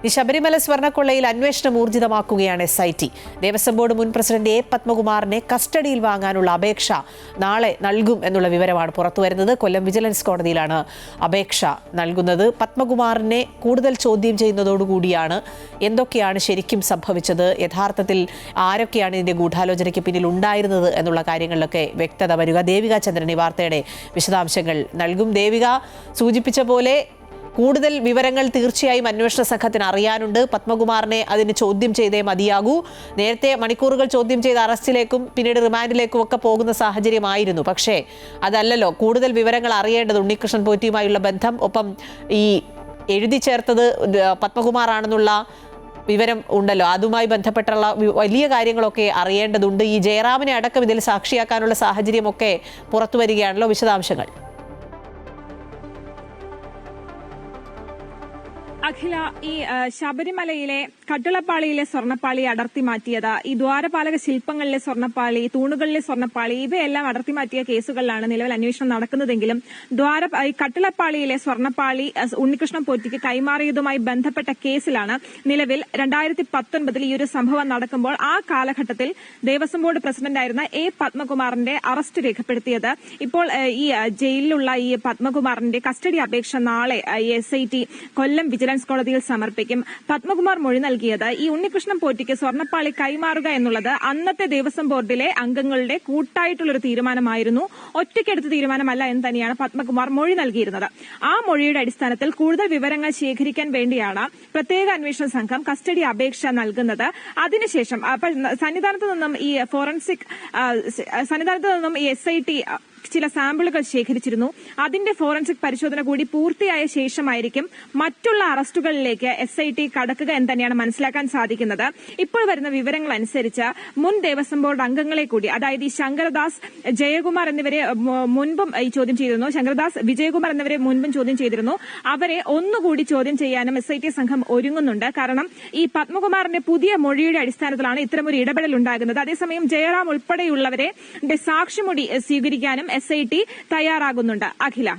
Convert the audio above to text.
ഈ ശബരിമല സ്വർണ്ണക്കൊള്ളയിൽ അന്വേഷണം ഊർജിതമാക്കുകയാണ് SIT. Devaswom board മുൻ പ്രസിഡന്റ് A. പത്മകുമാറിനെ കസ്റ്റഡിയിൽ വാങ്ങാനുള്ള അപേക്ഷ നാളെ നൽകും എന്നുള്ള വിവരമാണ് പുറത്തുവരുന്നത്. കൊല്ലം വിജിലൻസ് കോടതിയിലാണ് അപേക്ഷ നൽകുന്നത്. പത്മകുമാറിനെ കൂടുതൽ ചോദ്യം ചെയ്യുന്നതോടുകൂടിയാണ് എന്തൊക്കെയാണ് ശരിക്കും സംഭവിച്ചത്, യഥാർത്ഥത്തിൽ ആരൊക്കെയാണ് ഇതിന്റെ ഗൂഢാലോചനയ്ക്ക് പിന്നിൽ ഉണ്ടായിരുന്നത് എന്നുള്ള കാര്യങ്ങളിലൊക്കെ വ്യക്തത വരിക. ദേവിക ചന്ദ്രൻ ഈ വാർത്തയുടെ വിശദാംശങ്ങൾ നൽകും. ദേവിക സൂചിപ്പിച്ച പോലെ കൂടുതൽ വിവരങ്ങൾ തീർച്ചയായും അന്വേഷണ സംഘത്തിന് അറിയാനുണ്ട്. പത്മകുമാറിനെ അതിന് ചോദ്യം ചെയ്തേ മതിയാകൂ. നേരത്തെ മണിക്കൂറുകൾ ചോദ്യം ചെയ്ത് അറസ്റ്റിലേക്കും പിന്നീട് റിമാൻഡിലേക്കും ഒക്കെ പോകുന്ന സാഹചര്യമായിരുന്നു. പക്ഷേ അതല്ലല്ലോ, കൂടുതൽ വിവരങ്ങൾ അറിയേണ്ടത് ഉണ്ണികൃഷ്ണൻ പോറ്റിയുമായുള്ള ബന്ധം, ഒപ്പം ഈ എഴുതി ചേർത്തത് പത്മകുമാറാണെന്നുള്ള വിവരം ഉണ്ടല്ലോ, അതുമായി ബന്ധപ്പെട്ടുള്ള വലിയ കാര്യങ്ങളൊക്കെ അറിയേണ്ടതുണ്ട്. ഈ ജയറാമിനെ അടക്കം ഇതിൽ സാക്ഷിയാക്കാനുള്ള സാഹചര്യമൊക്കെ പുറത്തു വരികയാണല്ലോ. വിശദാംശങ്ങൾ. അഖില, ഈ ശബരിമലയിലെ കട്ടിളപ്പാളിയിലെ സ്വർണ്ണപ്പാളി അടർത്തി മാറ്റിയത്, ഈ ദ്വാരപാലക ശില്പങ്ങളിലെ സ്വർണ്ണപ്പാളി, തൂണുകളിലെ സ്വർണ്ണപ്പാളി, ഇവയെല്ലാം അടർത്തി മാറ്റിയ കേസുകളിലാണ് നിലവിൽ അന്വേഷണം നടക്കുന്നതെങ്കിലും ഈ കട്ടിളപ്പാളിയിലെ സ്വർണ്ണപ്പാളി ഉണ്ണികൃഷ്ണൻ പോറ്റിക്ക് കൈമാറിയതുമായി ബന്ധപ്പെട്ട കേസിലാണ് നിലവിൽ 2019 ഈ ഒരു സംഭവം നടക്കുമ്പോൾ ആ കാലഘട്ടത്തിൽ ദേവസ്വം ബോർഡ് പ്രസിഡന്റായിരുന്ന A. പത്മകുമാറിന്റെ അറസ്റ്റ് രേഖപ്പെടുത്തിയത്. ഇപ്പോൾ ഈ ജയിലിലുള്ള ഈ പത്മകുമാറിന്റെ കസ്റ്റഡി അപേക്ഷ നാളെ SIT കൊല്ലം വിജിലൻസ് കോടതിയിൽ സമർപ്പിക്കും. പത്മകുമാർ മൊഴി നൽകിയത് ഈ ഉണ്ണികൃഷ്ണൻ പോറ്റിക്ക് സ്വർണ്ണപ്പാളി കൈമാറുക എന്നുള്ളത് അന്നത്തെ ദേവസ്വം ബോർഡിലെ അംഗങ്ങളുടെ കൂട്ടായിട്ടുള്ളൊരു തീരുമാനമായിരുന്നു, ഒറ്റയ്ക്കെടുത്ത തീരുമാനമല്ല എന്ന് തന്നെയാണ് പത്മകുമാർ മൊഴി നൽകിയിരുന്നത്. ആ മൊഴിയുടെ അടിസ്ഥാനത്തിൽ കൂടുതൽ വിവരങ്ങൾ ശേഖരിക്കാൻ വേണ്ടിയാണ് പ്രത്യേക അന്വേഷണ സംഘം കസ്റ്റഡി അപേക്ഷ നൽകുന്നത്. അതിനുശേഷം സന്നിധാനത്ത് നിന്നും ഈ SIT ചില സാമ്പിളുകൾ ശേഖരിച്ചിരുന്നു. അതിന്റെ ഫോറൻസിക് പരിശോധന കൂടി പൂർത്തിയായ ശേഷമായിരിക്കും മറ്റുള്ള അറസ്റ്റുകളിലേക്ക് SIT കടക്കുക എന്ന് തന്നെയാണ് മനസ്സിലാക്കാൻ സാധിക്കുന്നത്. ഇപ്പോൾ വരുന്ന വിവരങ്ങൾ അനുസരിച്ച് മുൻ ദേവസ്വം ബോർഡ് അംഗങ്ങളെ കൂടി, അതായത് ഈ ശങ്കരദാസ്, ജയകുമാർ എന്നിവരെ മുൻപും ഈ ചോദ്യം ചെയ്തിരുന്നു. ശങ്കരദാസ്, വിജയകുമാർ എന്നിവരെ മുൻപും ചോദ്യം ചെയ്തിരുന്നു. അവരെ ഒന്നുകൂടി ചോദ്യം ചെയ്യാനും SIT സംഘം ഒരുങ്ങുന്നുണ്ട്. കാരണം ഈ പത്മകുമാറിന്റെ പുതിയ മൊഴിയുടെ അടിസ്ഥാനത്തിലാണ് ഇത്തരമൊരു ഇടപെടൽ ഉണ്ടാകുന്നത്. അതേസമയം ജയറാം ഉൾപ്പെടെയുള്ളവരെ സാക്ഷിമൊഴി സ്വീകരിക്കാനും SIT തയ്യാറാകുന്നുണ്ട്. അഖില.